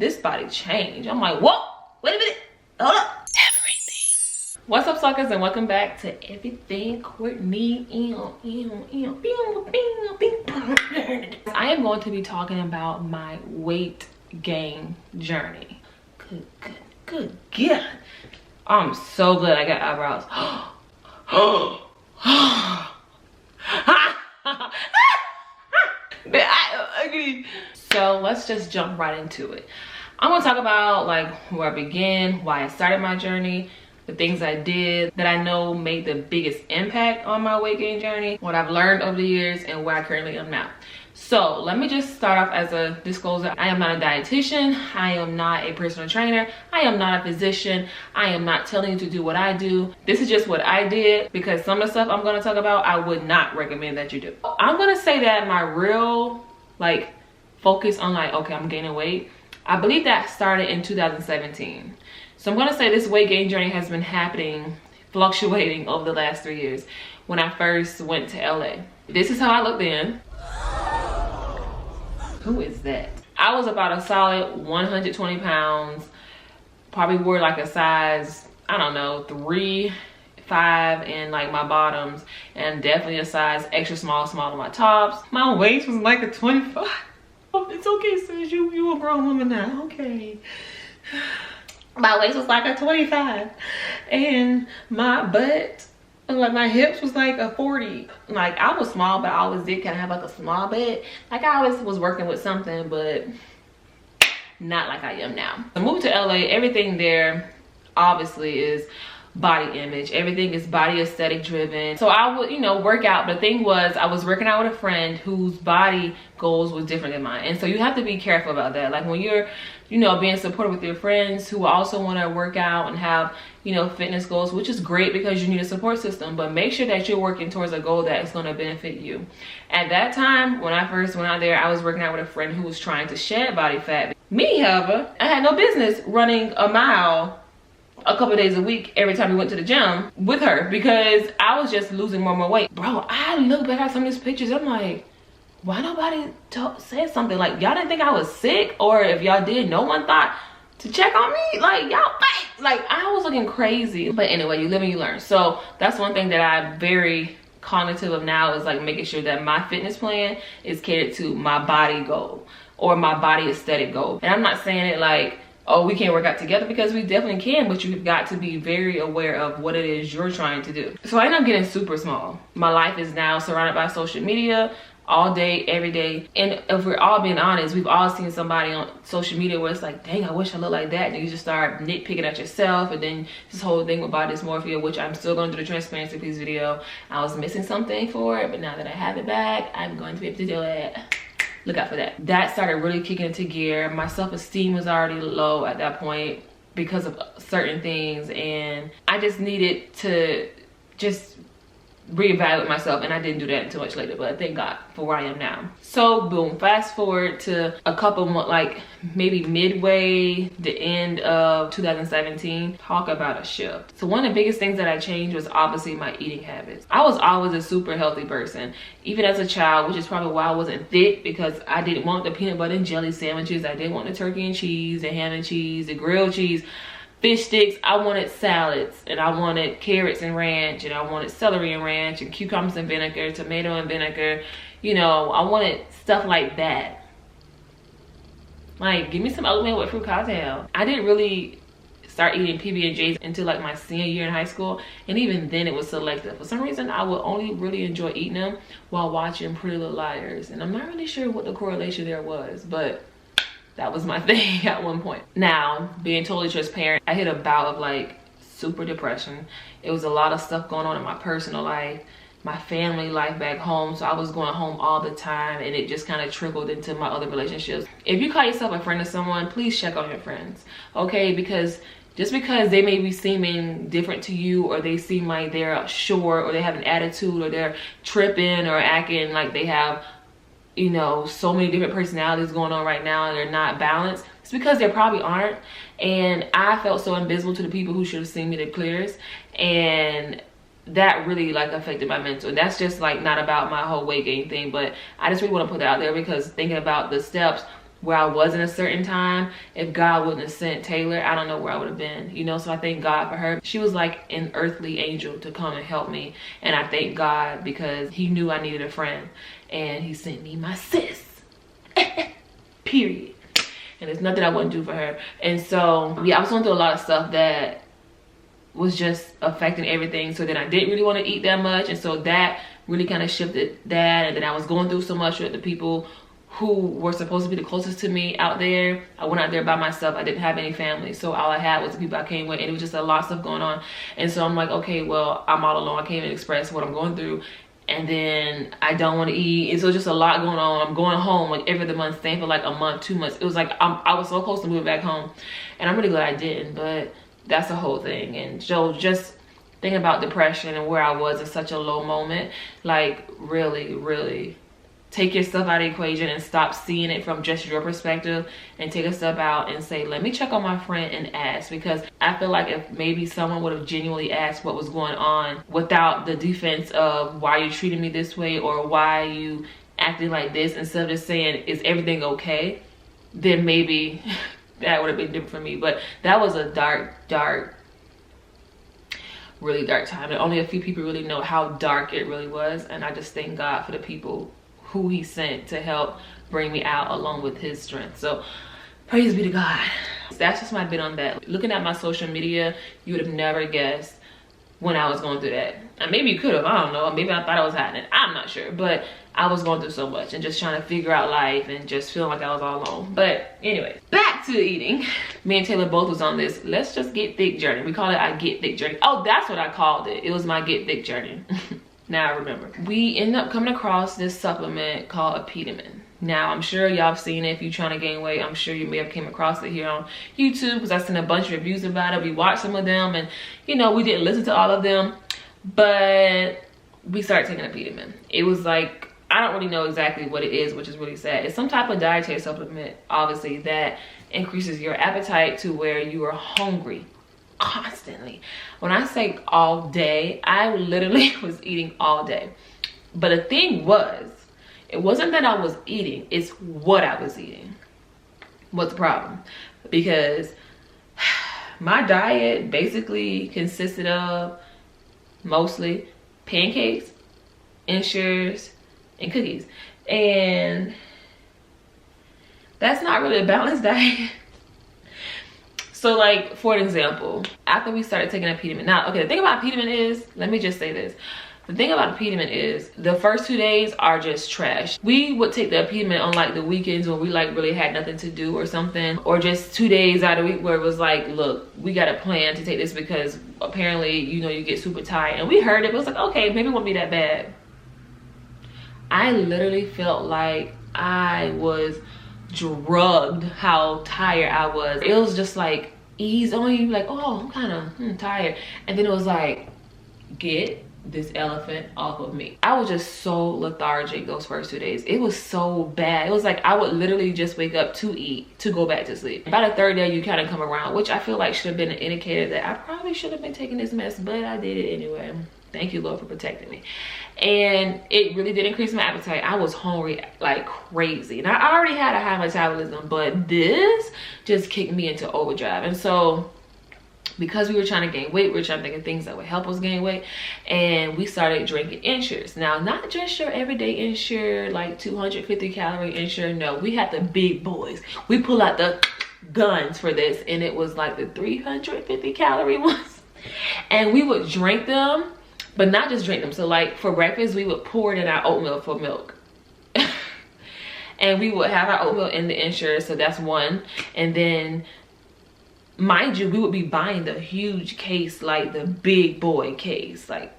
this body changed. I'm like, whoa, wait a minute, hold up. Everything. What's up, suckers, and welcome back to Everything Courtney. I am going to be talking about my weight gain journey. Good God. I'm so glad I got eyebrows. So let's just jump right into it. I'm gonna talk about like where I began, why I started my journey, the things I did that I know made the biggest impact on my weight gain journey, what I've learned over the years, and where I currently am now. So let me just start off as a disclosure. I am not a dietitian. I am not a personal trainer. I am not a physician. I am not telling you to do what I do. This is just what I did, because some of the stuff I'm going to talk about, I would not recommend that you do. I'm going to say that my real focus on okay, I'm gaining weight, I believe that started in 2017. So I'm going to say this weight gain journey has been happening, fluctuating over the last 3 years. When I first went to LA, this is how I looked then. Who is that? I was about a solid 120 pounds, probably wore like a size, I don't know, 3, 5 in like my bottoms, and definitely a size extra small on my tops. My waist was like a 25. Oh, it's okay, sis, you a grown woman now, okay. My waist was like a 25, and my butt, like my hips was like a 40. Like I was small, but I always did kind of have like a small butt. Like I always was working with something, but not like I am now. I moved to LA. Everything there obviously is body image. Everything is body aesthetic driven. So I would, work out. But the thing was, I was working out with a friend whose body goals was different than mine. And so you have to be careful about that. Like when you're, being supportive with your friends who also want to work out and have, fitness goals, which is great because you need a support system, but make sure that you're working towards a goal that is going to benefit you. At that time, when I first went out there, I was working out with a friend who was trying to shed body fat. Me, however, I had no business running a mile a couple of days a week every time we went to the gym with her, because I was just losing more and more weight. Bro, I look back at some of these pictures, I'm like, why nobody said something? Like, y'all didn't think I was sick? Or if y'all did, no one thought to check on me? Like, y'all fake. Like, I was looking crazy. But anyway, you live and you learn. So that's one thing that I'm very cognitive of now, is like making sure that my fitness plan is catered to my body goal or my body aesthetic goal. And I'm not saying it like, oh, we can't work out together, because we definitely can, but you've got to be very aware of what it is you're trying to do. So I ended up getting super small. My life is now surrounded by social media all day, every day. And if we're all being honest, we've all seen somebody on social media where it's like, dang, I wish I looked like that. And you just start nitpicking at yourself. And then this whole thing with body dysmorphia, which I'm still going to do the transparency piece video. I was missing something for it, but now that I have it back, I'm going to be able to do it. Look out for that. That started really kicking into gear. My self-esteem was already low at that point because of certain things, and I just needed to just reevaluate myself, and I didn't do that until much later, but thank God for where I am now. So boom, fast forward to a couple months, like maybe midway the end of 2017. Talk about a shift. So one of the biggest things that I changed was obviously my eating habits. I was always a super healthy person, even as a child, which is probably why I wasn't thick, because I didn't want the peanut butter and jelly sandwiches. I didn't want the turkey and cheese, the ham and cheese, the grilled cheese, fish sticks. I wanted salads, and I wanted carrots and ranch, and I wanted celery and ranch, and cucumbers and vinegar, tomato and vinegar. I wanted stuff like that. Like, give me some oatmeal with fruit cocktail. I didn't really start eating PB&Js until like my senior year in high school, and even then it was selective. For some reason, I would only really enjoy eating them while watching Pretty Little Liars, and I'm not really sure what the correlation there was, but that was my thing at one point. Now, being totally transparent, I hit a bout of like super depression. It was a lot of stuff going on in my personal life, my family life back home. So I was going home all the time, and it just kind of trickled into my other relationships. If you call yourself a friend of someone, please check on your friends, okay? Because just because they may be seeming different to you, or they seem like they're short, or they have an attitude, or they're tripping or acting like they have, so many different personalities going on right now and they're not balanced, it's because they probably aren't. And I felt so invisible to the people who should have seen me the clearest, and that really affected my mental. And that's just not about my whole weight gain thing, but I just really want to put that out there, because thinking about the steps where I was in a certain time, if God wouldn't have sent Taylor, I don't know where I would have been, you know. So I thank God for her. She was like an earthly angel to come and help me, and I thank God because he knew I needed a friend, and he sent me my sis. Period. And there's nothing I wouldn't do for her. And so yeah, I was going through a lot of stuff that was just affecting everything. So then I didn't really want to eat that much, and so that really kind of shifted that. And then I was going through so much with the people who were supposed to be the closest to me out there. I went out there by myself. I didn't have any family, so all I had was the people I came with, and it was just a lot of stuff going on. And so I'm like, okay, well, I'm all alone. I can't even express what I'm going through, and then I don't want to eat, and so just a lot going on. I'm going home like every other month, staying for like a month, 2 months. It was like I was so close to moving back home, and I'm really glad I didn't, but that's the whole thing. And so just thinking about depression and where I was in such a low moment, like really take your stuff out of the equation and stop seeing it from just your perspective, and take a step out and say, let me check on my friend and ask. Because I feel like if maybe someone would have genuinely asked what was going on without the defense of why you treating me this way or why you acting like this, instead of just saying, is everything okay, then maybe that would have been different for me. But that was a really dark time, and only a few people really know how dark it really was. And I just thank God for the people who he sent to help bring me out, along with his strength. So praise be to God. That's just my bit on that. Looking at my social media, you would have never guessed when I was going through that. And maybe you could have, I don't know, maybe I thought I was hiding it, I'm not sure. But I was going through so much and just trying to figure out life and just feeling like I was all alone. But anyway, back to eating. Me and Taylor both was on this let's just get thick journey. We call it our get thick journey. Oh, that's what I called it. It was my get thick journey. Now I remember. We ended up coming across this supplement called Epitamin. Now I'm sure y'all have seen it. If you're trying to gain weight, I'm sure you may have came across it here on YouTube, because I've seen a bunch of reviews about it. We watched some of them, and you know, we didn't listen to all of them, but we started taking Epitamin. It was like, I don't really know exactly what it is, which is really sad. It's some type of dietary supplement, obviously, that increases your appetite to where you are hungry constantly. When I say all day, I literally was eating all day. But the thing was, it wasn't that I was eating, it's what I was eating. What's the problem? Because my diet basically consisted of mostly pancakes, ensures, and cookies. And that's not really a balanced diet. So like, for an example, after we started taking Epitamin, now, okay, the thing about Epitamin is, let me just say this. The thing about Epitamin is, the first 2 days are just trash. We would take the Epitamin on like the weekends when we like really had nothing to do or something, or just 2 days out of the week where it was like, look, we got a plan to take this because apparently, you know, you get super tired. And we heard it, but it was like, okay, maybe it won't be that bad. I literally felt like I was drugged how tired I was. It was just like ease on you, like, oh, I'm kind of tired. And then it was like, get this elephant off of me. I was just so lethargic those first 2 days. It was so bad. It was like I would literally just wake up to eat, to go back to sleep. By the third day, you kind of come around, which I feel like should have been an indicator that I probably should have been taking this mess, but I did it anyway. Thank you, Lord, for protecting me. And it really did increase my appetite. I was hungry like crazy. And I already had a high metabolism, but this just kicked me into overdrive. And so, because we were trying to gain weight, we were trying to think of things that would help us gain weight. And we started drinking Ensures. Now, not just your everyday Ensure, like 250 calorie Ensure. No, we had the big boys. We pull out the guns for this. And it was like the 350 calorie ones. And we would drink them. But not just drink them. So like for breakfast, we would pour it in our oatmeal for milk. And we would have our oatmeal in the Ensure. So that's one. And then, mind you, we would be buying the huge case, like the big boy case, like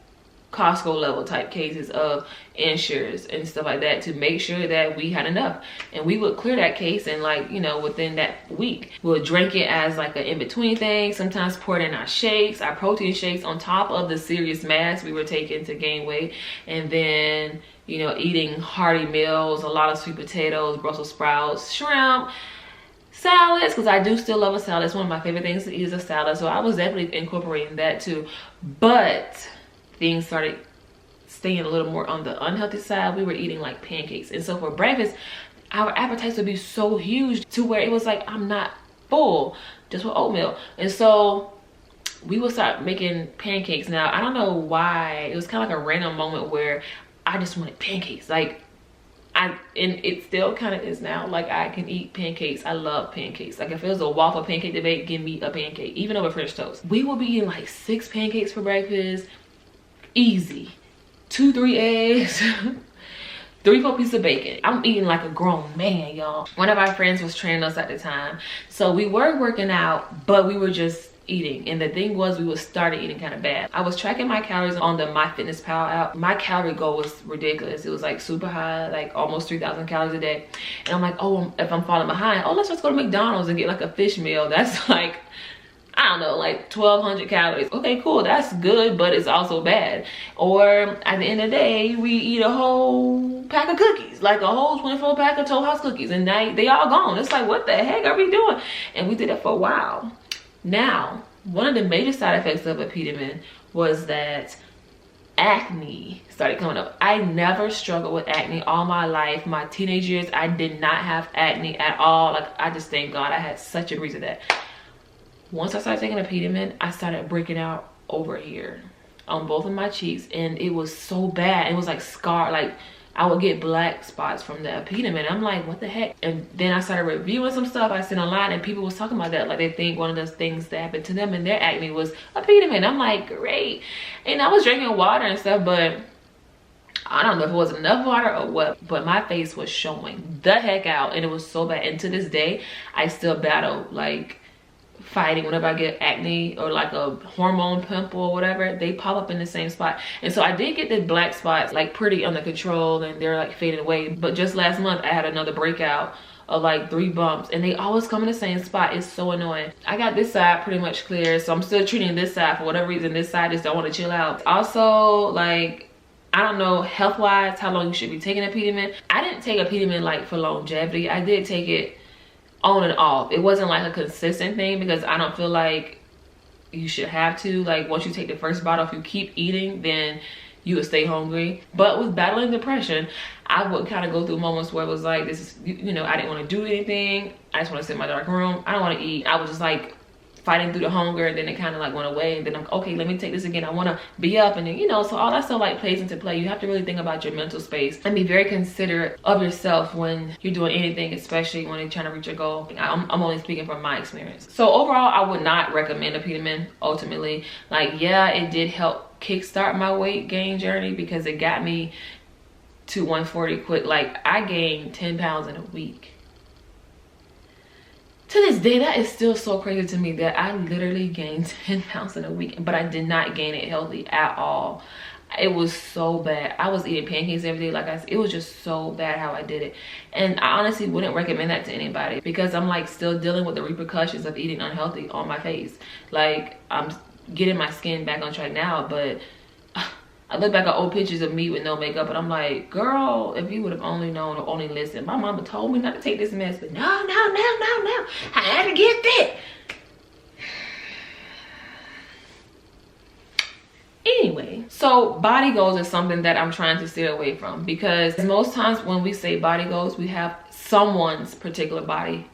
Costco level type cases of Ensures and stuff like that, to make sure that we had enough. And we would clear that case in like, you know, within that week. We'll drink it as like an in-between thing. Sometimes pour it in our shakes, our protein shakes, on top of the serious mass we were taking to gain weight. And then, you know, eating hearty meals, a lot of sweet potatoes, Brussels sprouts, shrimp, salads, because I do still love a salad. It's one of my favorite things to eat is a salad. So I was definitely incorporating that too. But things started staying a little more on the unhealthy side. We were eating like pancakes. And so for breakfast, our appetites would be so huge to where it was like, I'm not full just with oatmeal. And so we would start making pancakes. Now, I don't know why. It was kind of like a random moment where I just wanted pancakes. Like, and it still kind of is now. Like, I can eat pancakes. I love pancakes. Like, if it was a waffle pancake debate, give me a pancake, even over French toast. We will be eating like 6 pancakes for breakfast, easy. 2-3 eggs, 3-4 pieces of bacon. I'm eating like a grown man, y'all. One of our friends was training us at the time, so we were working out, but we were just eating. And the thing was, we started eating kind of bad. I was tracking my calories on the MyFitnessPal app. My calorie goal was ridiculous. It was like super high, like almost 3,000 calories a day. And I'm like, oh, if I'm falling behind, oh, let's just go to McDonald's and get like a fish meal. That's like, I don't know, like 1,200 calories. Okay, cool, that's good, but it's also bad. Or at the end of the day, we eat a whole pack of cookies, like a whole 24 pack of Toll House cookies, and they all gone. It's like, what the heck are we doing? And we did it for a while. Now, one of the major side effects of epidamin was that acne started coming up. I never struggled with acne all my life. My teenage years, I did not have acne at all. Like, I just thank God I had such a breeze of that. Once I started taking epidamin, I started breaking out over here on both of my cheeks, and it was so bad. It was like scar, like I would get black spots from the epidamin. I'm like, what the heck? And then I started reviewing some stuff I seen online, and people was talking about that. Like, they think one of those things that happened to them in their acne was epidamin. I'm like, great. And I was drinking water and stuff, but I don't know if it was enough water or what, but my face was showing the heck out, and it was so bad. And to this day, I still battle like fighting whenever I get acne or like a hormone pimple or whatever. They pop up in the same spot. And so I did get the black spots like pretty under control, and they're like fading away. But just last month I had another breakout of like 3 bumps, and they always come in the same spot. It's so annoying. I got this side pretty much clear, so I'm still treating this side. For whatever reason, this side just don't want to chill out. Also, like, I don't know health wise how long you should be taking epidamin. I didn't take epidamin like for longevity. I did take it on and off. It wasn't like a consistent thing, because I don't feel like you should have to. Like, once you take the first bottle, if you keep eating, then you would stay hungry. But with battling depression, I would kind of go through moments where it was like, this is, you know, I didn't want to do anything. I just want to sit in my dark room. I don't want to eat. I was just like fighting through the hunger, and then it kind of like went away, and then I'm okay, let me take this again. I want to be up, and then, you know, so all that stuff like plays into play. You have to really think about your mental space and be very considerate of yourself when you're doing anything, especially when you're trying to reach your goal. I'm only speaking from my experience. So overall, I would not recommend epidamin ultimately. Like, yeah, it did help kickstart my weight gain journey, because it got me to 140 quick. Like, I gained 10 pounds in a week. To this day, that is still so crazy to me that I literally gained 10 pounds in a week, but I did not gain it healthy at all. It was so bad. I was eating pancakes every day. Like I said, it was just so bad how I did it. And I honestly wouldn't recommend that to anybody, because I'm like still dealing with the repercussions of eating unhealthy on my face. Like, I'm getting my skin back on track now, but I look back at old pictures of me with no makeup, and I'm like, girl, if you would have only known or only listened. My mama told me not to take this mess, but no, I had to get fit. Anyway, so body goals is something that I'm trying to steer away from, because most times when we say body goals, we have someone's particular body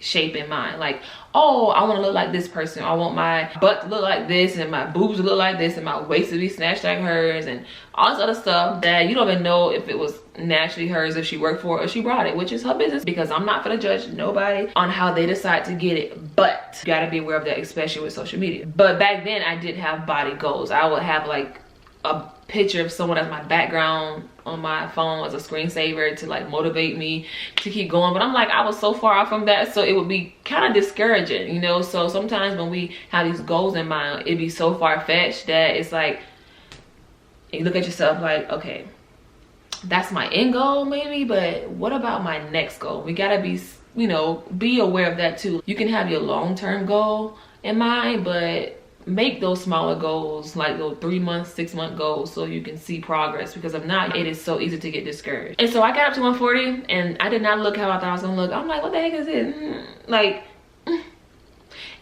shape in mind. Like, oh, I want to look like this person. I want my butt to look like this, and my boobs to look like this, and my waist to be snatched like hers, and all this other stuff that you don't even know if it was naturally hers, if she worked for it or she brought it, which is her business, because I'm not gonna judge nobody on how they decide to get it. But you gotta be aware of that, especially with social media. But back then, I did have body goals. I would have like a picture of someone as my background on my phone as a screensaver to like motivate me to keep going. But I'm like, I was so far off from that, so it would be kind of discouraging, you know. So sometimes when we have these goals in mind, it'd be so far-fetched that it's like, you look at yourself like, okay, that's my end goal maybe, but what about my next goal? We gotta be, you know, be aware of that too. You can have your long-term goal in mind, but make those smaller goals, like those 3-month, 6-month goals, so you can see progress, because if not, it is so easy to get discouraged. And so I got up to 140, and I did not look how I thought I was gonna look. I'm like, what the heck is this?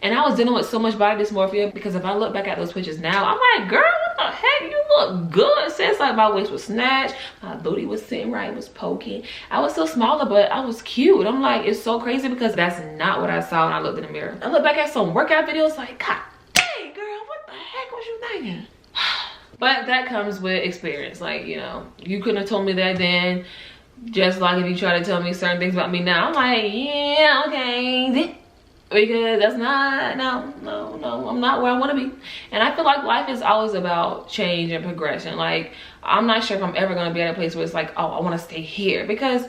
And I was dealing with so much body dysmorphia because if I look back at those pictures now, I'm like, girl, what the heck? You look good. Since like my waist was snatched, my booty was sitting right, was poking. I was still smaller, but I was cute. I'm like, it's so crazy because that's not what I saw when I looked in the mirror. I look back at some workout videos like, God dang, girl, what the heck was you thinking? But that comes with experience. Like, you know, you couldn't have told me that then. Just like if you try to tell me certain things about me now, I'm like, yeah, okay. Because that's not, no, I'm not where I want to be. And I feel like life is always about change and progression. Like, I'm not sure if I'm ever going to be at a place where it's like, oh, I want to stay here. Because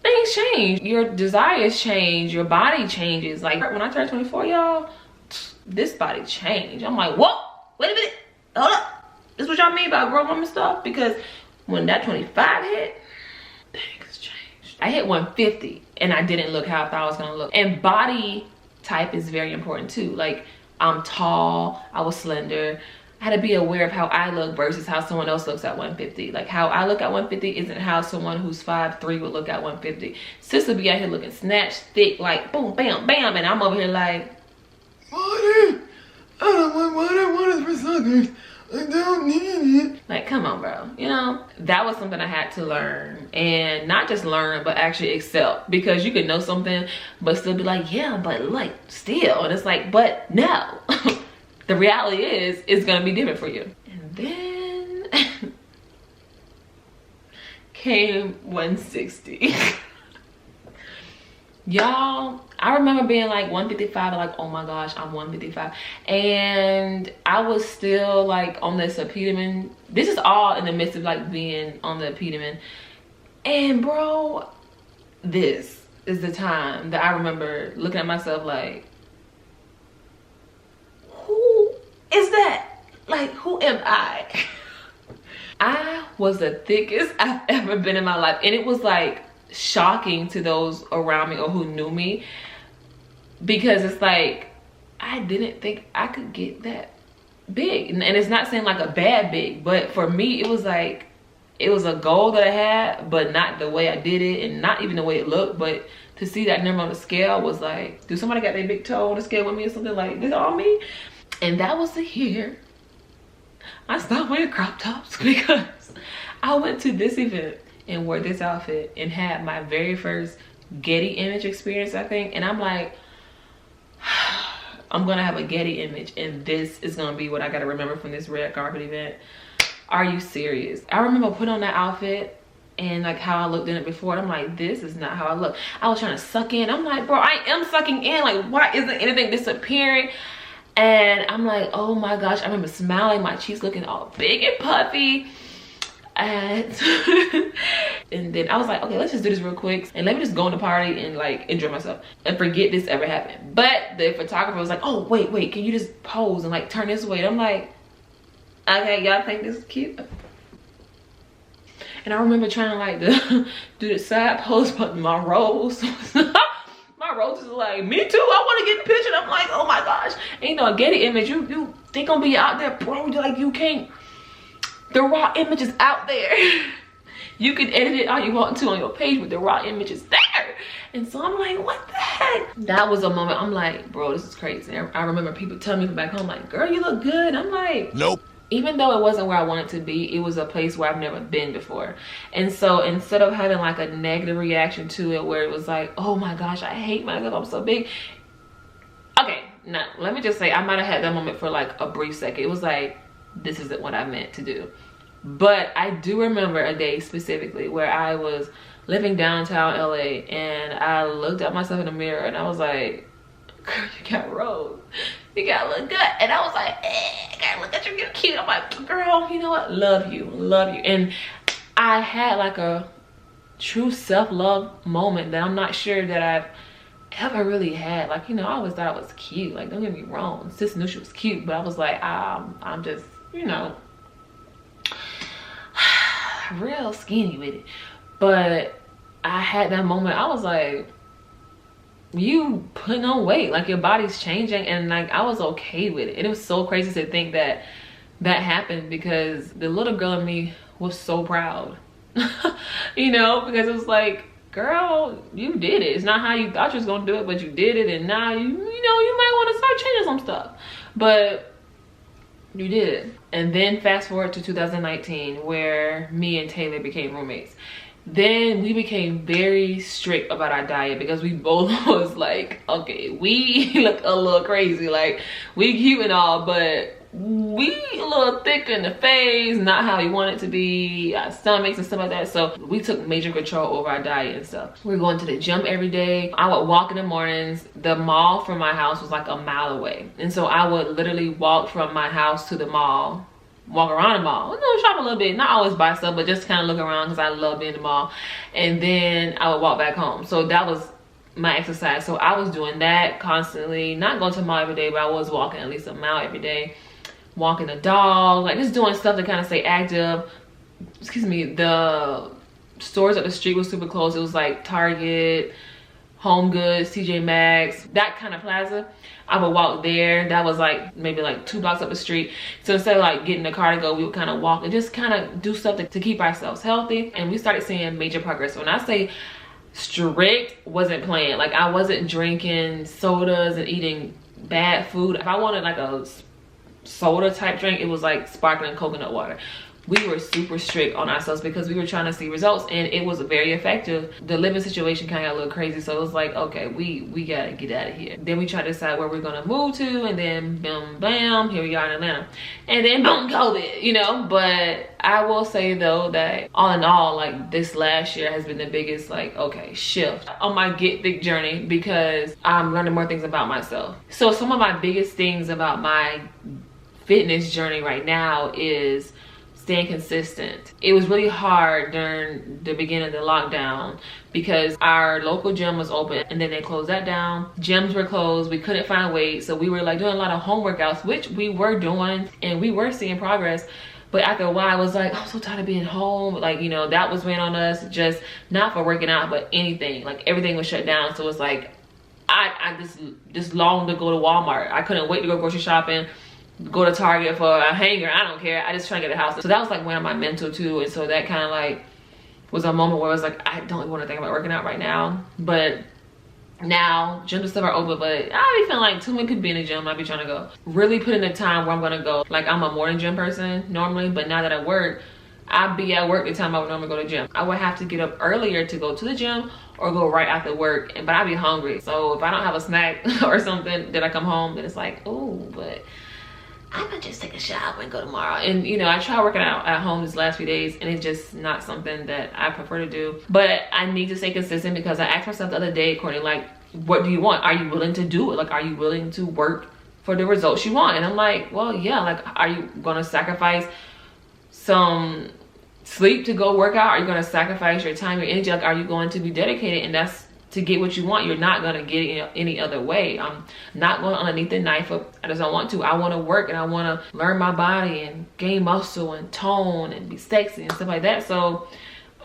things change. Your desires change. Your body changes. Like, when I turned 24, y'all, this body changed. I'm like, whoa, wait a minute. Hold up. This is what y'all mean by grown woman stuff? Because when that 25 hit, things changed. I hit 150 and I didn't look how I thought I was gonna look. And body type is very important too. Like, I'm tall, I was slender. I had to be aware of how I look versus how someone else looks at 150. Like, how I look at 150 isn't how someone who's 5'3" would look at 150. Sister be out here looking snatched, thick, like boom, bam, bam, and I'm over here like, water. I don't want water. Water's for suckers. I don't need it. Like, come on, bro. You know, that was something I had to learn. And not just learn, but actually accept. Because you could know something, but still be like, yeah, but like, still. And it's like, but no. The reality is, it's going to be different for you. And then came 160. Y'all, I remember being like 155 and like, oh my gosh, I'm 155. And I was still like on this epidemic. This is all in the midst of like being on the epidemic. And bro, this is the time that I remember looking at myself like, who is that? Like, who am I? I was the thickest I've ever been in my life. And it was like shocking to those around me or who knew me, because it's like, I didn't think I could get that big. And it's not saying like a bad big, but for me it was like, it was a goal that I had, but not the way I did it and not even the way it looked. But to see that number on the scale was like, do somebody got their big toe on the scale with me or something? Like, this all me? And that was the year I stopped wearing crop tops, because I went to this event and wore this outfit and had my very first Getty image experience, I think. And I'm like, I'm gonna have a Getty image and this is gonna be what I gotta remember from this red carpet event. Are you serious? I remember putting on that outfit and like how I looked in it before, and I'm like, this is not how I look. I was trying to suck in. I'm like, bro, I am sucking in. Like, why isn't anything disappearing? And I'm like, oh my gosh. I remember smiling, my cheeks looking all big and puffy. And and then I was like, okay, let's just do this real quick and let me just go in the party and like enjoy myself and forget this ever happened. But the photographer was like, oh wait, can you just pose and like turn this way? And I'm like, okay, y'all think this is cute? And I remember trying to like do the side pose, but my rose my rose is like, me too, I want to get the picture. And I'm like, oh my gosh. And you know, a Getty image, you think gonna be out there, bro, like you can't. The raw image is out there. You can edit it all you want to on your page, but the raw image is there. And so I'm like, what the heck? That was a moment I'm like, bro, this is crazy. I remember people telling me from back home, like, girl, you look good. I'm like, nope. Even though it wasn't where I wanted to be, it was a place where I've never been before. And so instead of having like a negative reaction to it, where it was like, oh my gosh, I hate myself, I'm so big. Okay, now let me just say, I might have had that moment for like a brief second. It was like, this isn't what I meant to do. But I do remember a day specifically where I was living downtown LA and I looked at myself in the mirror and I was like, girl, you got rose. You gotta look good. And I was like, gotta look at you, you're cute. I'm like, girl, you know what? Love you. And I had like a true self-love moment that I'm not sure that I've ever really had. Like, you know, I always thought I was cute. Like, don't get me wrong. Sis knew she was cute, but I was like, I'm just, you know, real skinny with it. But I had that moment. I was like, you putting on weight, like your body's changing. And like, I was okay with it. And it was so crazy to think that that happened, because the little girl in me was so proud. You know, because it was like, girl, you did it. It's not how you thought you was gonna do it, but you did it, and now you know you might want to start changing some stuff, but you did it. And then fast forward to 2019, where me and Taylor became roommates. Then we became very strict about our diet because we both was like, okay, we look a little crazy, like we cute and all, but we a little thick in the face, not how we want it to be, our stomachs and stuff like that. So we took major control over our diet and stuff. We were going to the gym every day. I would walk in the mornings. The mall from my house was like a mile away, and so I would literally walk from my house to the mall, walk around the mall, shop a little bit, not always buy stuff, but just kind of look around because I love being in the mall. And then I would walk back home. So that was my exercise. So I was doing that constantly, not going to the mall every day, but I was walking at least a mile every day, walking the dog, like just doing stuff to kind of stay active. Excuse me. The stores up the street was super close. It was like Target, Home Goods, TJ Maxx, that kind of plaza. I would walk there. That was like maybe like 2 blocks up the street. So instead of like getting the car to go, we would kind of walk and just kind of do stuff to keep ourselves healthy. And we started seeing major progress. When I say strict, wasn't playing. Like I wasn't drinking sodas and eating bad food. If I wanted like a soda type drink, it was like sparkling coconut water. We were super strict on ourselves because we were trying to see results, and it was very effective. The living situation kind of got a little crazy, so it was like, okay, we gotta get out of here. Then we tried to decide where we're gonna move to, and then boom, bam, here we are in Atlanta. And then boom, COVID, But I will say though that all in all, like this last year has been the biggest shift on my get big journey, because I'm learning more things about myself. So some of my biggest things about my fitness journey right now is staying consistent. It was really hard during the beginning of the lockdown because our local gym was open and then they closed that down. Gyms were closed. We couldn't find weights. So we were like doing a lot of home workouts, which we were doing and we were seeing progress. But after a while, I was like, I'm so tired of being home. Like, that was weighing on us, just not for working out, but anything. Like everything was shut down. So it's like, I just longed to go to Walmart. I couldn't wait to go grocery shopping, go to Target for a hanger. I don't care. I just try to get a house. So that was like weighing on my mental too. And so that kind of like was a moment where I was like, I don't even want to think about working out right now. But now gyms and stuff are open, but I be feeling like too many people be in the gym. I be trying to go. Really put in the time where I'm gonna go. Like I'm a morning gym person normally, but now that I work, I'd be at work the time I would normally go to the gym. I would have to get up earlier to go to the gym or go right after work, but I'd be hungry. So if I don't have a snack or something, then I come home, then it's like, oh, but I'm gonna just take a shower and go tomorrow. And I tried working out at home these last few days and it's just not something that I prefer to do. But I need to stay consistent because I asked myself the other day, Courtney, like, what do you want? Are you willing to do it? Like, are you willing to work for the results you want? And I'm like, well, yeah. Like, are you gonna sacrifice some sleep to go work out? Are you gonna sacrifice your time, your energy? Like, are you going to be dedicated? And that's to get what you want. You're not gonna get it any other way. I'm not going underneath the knife. I just don't want to. I want to work and I want to learn my body and gain muscle and tone and be sexy and stuff like that. So,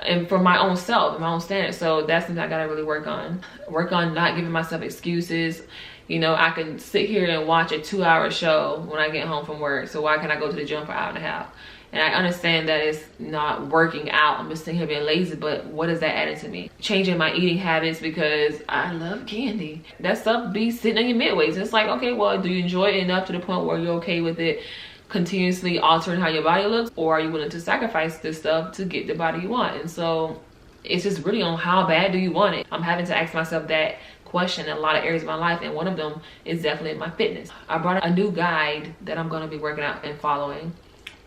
and for my own self and my own standards. So that's something I gotta really work on. Work on not giving myself excuses. I can sit here and watch a 2-hour show when I get home from work. So why can't I go to the gym for an hour and a half? And I understand that it's not working out. I'm just sitting here being lazy, but what is that adding to me? Changing my eating habits because I love candy. That stuff be sitting in your midways. It's like, okay, well, do you enjoy it enough to the point where you're okay with it continuously altering how your body looks? Or are you willing to sacrifice this stuff to get the body you want? And so it's just really on how bad do you want it? I'm having to ask myself that question in a lot of areas of my life, and one of them is definitely my fitness. I brought a new guide that I'm going to be working out and following.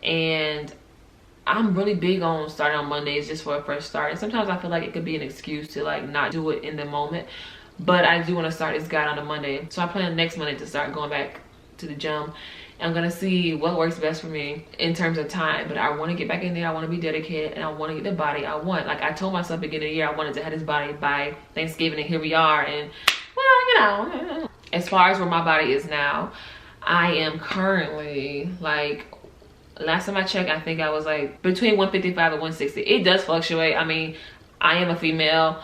And I'm really big on starting on Mondays just for a fresh start. And sometimes I feel like it could be an excuse to like not do it in the moment. But I do want to start this guide on a Monday. So I plan next Monday to start going back to the gym. And I'm going to see what works best for me in terms of time. But I want to get back in there. I want to be dedicated. And I want to get the body I want. Like I told myself beginning of the year, I wanted to have this body by Thanksgiving. And here we are. And well, as far as where my body is now, I am currently like, last time I checked, I think I was like between 155 and 160. It does fluctuate. I mean, I am a female,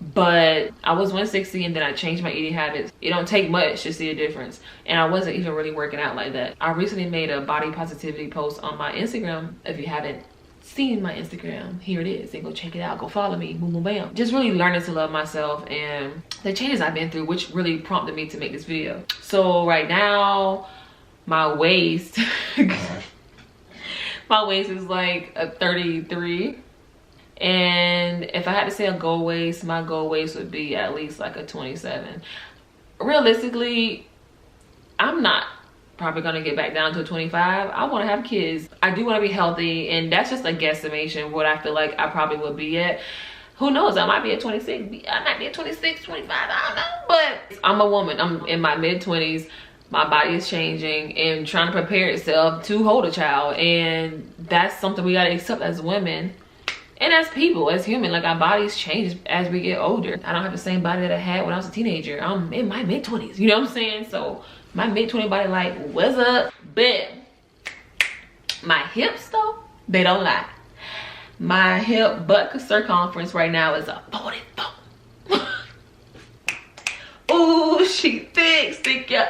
but I was 160 and then I changed my eating habits. It don't take much to see a difference. And I wasn't even really working out like that. I recently made a body positivity post on my Instagram. If you haven't seen my Instagram, here it is, and go check it out, go follow me, boom boom bam. Just really learning to love myself and the changes I've been through, which really prompted me to make this video. So right now my waist my waist is like a 33, and if I had to say a goal waist, my goal waist would be at least like a 27. Realistically, I'm not probably gonna get back down to a 25. I want to have kids. I do want to be healthy, and that's just a guesstimation what I feel like I probably would be at. Who knows, I might be at 26, I might be at 26, 25, I don't know. But I'm a woman, I'm in my mid-20s, my body is changing and trying to prepare itself to hold a child, and that's something we gotta accept as women and as people, as human. Like, our bodies change as we get older. I don't have the same body that I had when I was a teenager. I'm in my mid-20s, you know what I'm saying? So my mid-20 body like, what's up? But my hips though, they don't lie. My hip butt circumference right now is a 44. Ooh, she thick, yeah.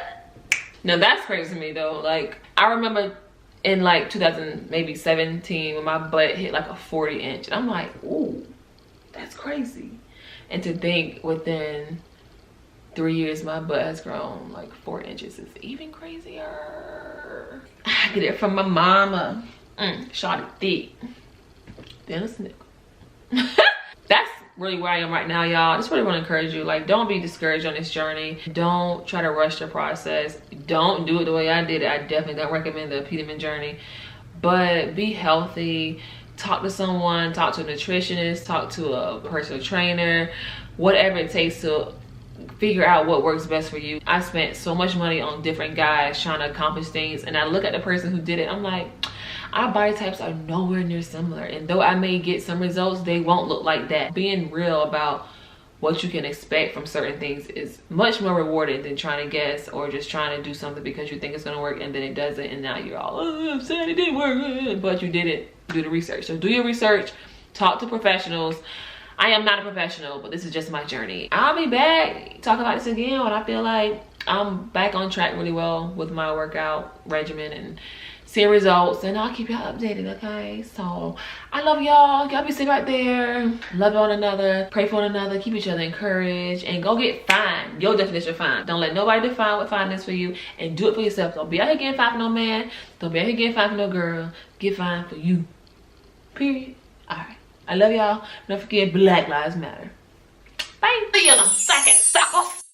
Now that's crazy to me though. Like, I remember in like 2017 when my butt hit like a 40 inch. And I'm like, ooh, that's crazy. And to think within 3 years my butt has grown like 4 inches is even crazier. I get it from my mama. Shawty thick. Then a snicker. That's really where I am right now, y'all. I just really want to encourage you, like, don't be discouraged on this journey. Don't try to rush the process. Don't do it the way I did it. I definitely don't recommend the Peterman journey. But be healthy. Talk to someone. Talk to a nutritionist. Talk to a personal trainer. Whatever it takes to figure out what works best for you. I spent so much money on different guys trying to accomplish things, and I look at the person who did it, I'm like, our body types are nowhere near similar, and though I may get some results, they won't look like that. Being real about what you can expect from certain things is much more rewarding than trying to guess or just trying to do something because you think it's going to work and then it doesn't, and now you're all, oh, I'm saying it didn't work, but you didn't do the research. So do your research, talk to professionals. I am not a professional, but this is just my journey. I'll be back, talk about this again when I feel like I'm back on track really well with my workout regimen and seeing results, and I'll keep y'all updated, okay? So I love y'all. Y'all be safe out there. Love one another. Pray for one another. Keep each other encouraged, and go get fine. Your definition of fine. Don't let nobody define what fine is for you, and do it for yourself. Don't be out here getting fine for no man. Don't be out here getting fine for no girl. Get fine for you. Period. All right. I love y'all. Don't forget, Black Lives Matter. Bye. See you in a second, suckers.